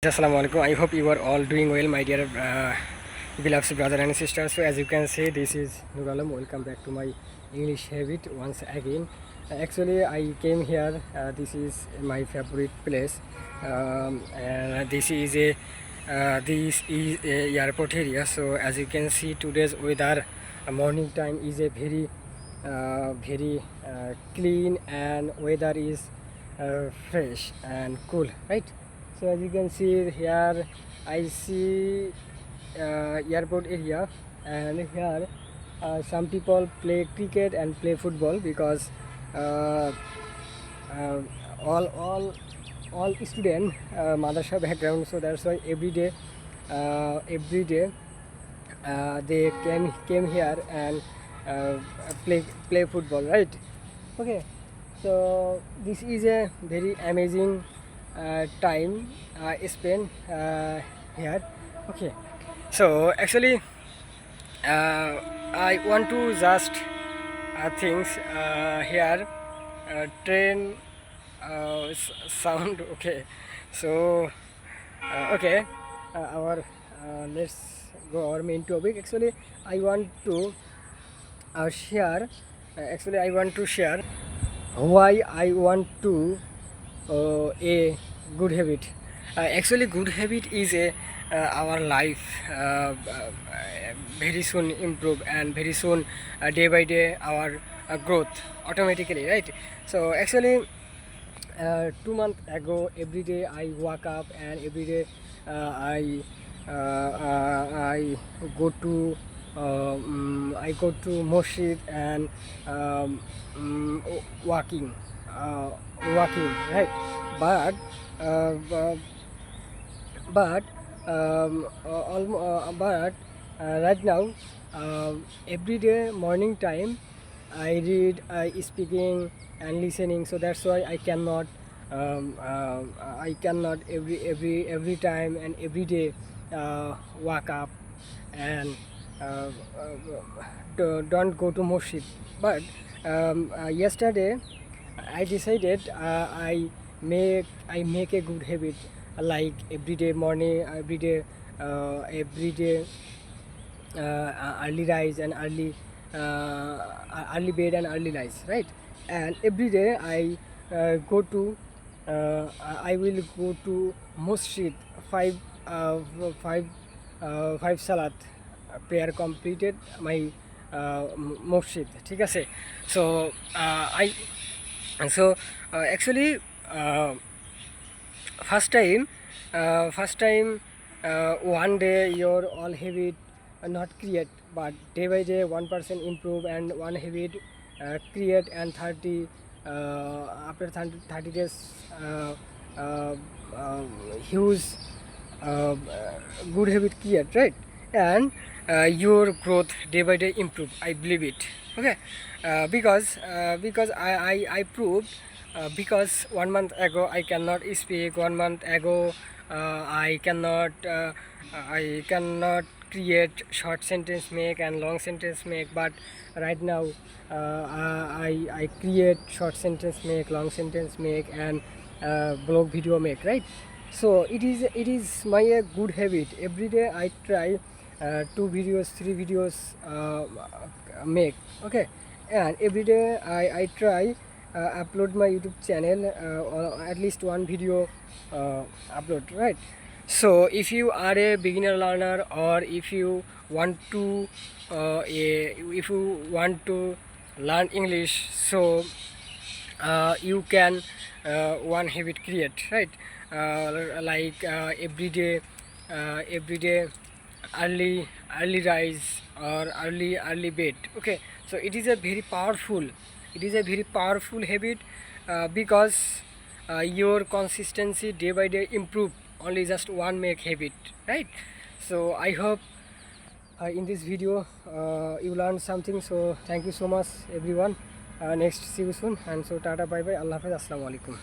Assalamu alaikum. I hope you are all doing well, my dear beloved brother and sisters. So as you can see, this is Nugalam. Welcome back to my English habit once again. Actually, I came here. This is my favorite place. And this is a airport area. So as you can see, today's weather, morning time is a very clean, and weather is fresh and cool, right? So as you can see here, I see airport area, and here some people play cricket and play football because uh, uh, all student madrasa background. So that's why every day they came here and play football, right? Okay, so this is a very amazing time spent here. Okay, so actually I want to just things here train sound. Okay, so okay, our let's go our main topic. Actually I want to share I want to share why I want to a good habit. Actually good habit is a our life very soon improve, and very soon day by day our growth automatically, right? So actually 2 months ago, every day I wake up, and every day I go to I go to mosque and um, mm, walking, right? But uh, bu- but right now, every day morning time I read, speaking and listening. So that's why I cannot every time and every day wake up and don't go to mosque. But yesterday I decided I make a good habit, like every day morning, every day early rise and early bed and early rise, right? And every day go to I will go to mosque, five uh, five five salat prayer completed my mosque, ঠিক আছে? So I so actually uh, first time one day your all habit not create, but day by day 1% improve, and one habit create, and 30 after 30 days uh, uh, huge uh, good habit create, right? And your growth day by day improve, I believe it. Okay, because I proved, because 1 month ago I cannot speak, 1 month ago I cannot create short sentence make and long sentence make. But right now I create short sentence make, long sentence make, and blog video make, right? So it is my good habit. Every day I try 2 videos, 3 videos make. Okay, and every day I try upload my YouTube channel, or at least one video upload, right? So if you are a beginner learner, or if you want to if you want to learn English, so you can one habit create, right? Like every day early rise or early bed. Okay, so it is a very powerful habit, because your consistency day by day improve, only just one make habit, right? So I hope in this video you learned something. So thank you so much everyone. Next, see you soon, and so tata, bye bye, Allah hafiz, assalamu alaikum.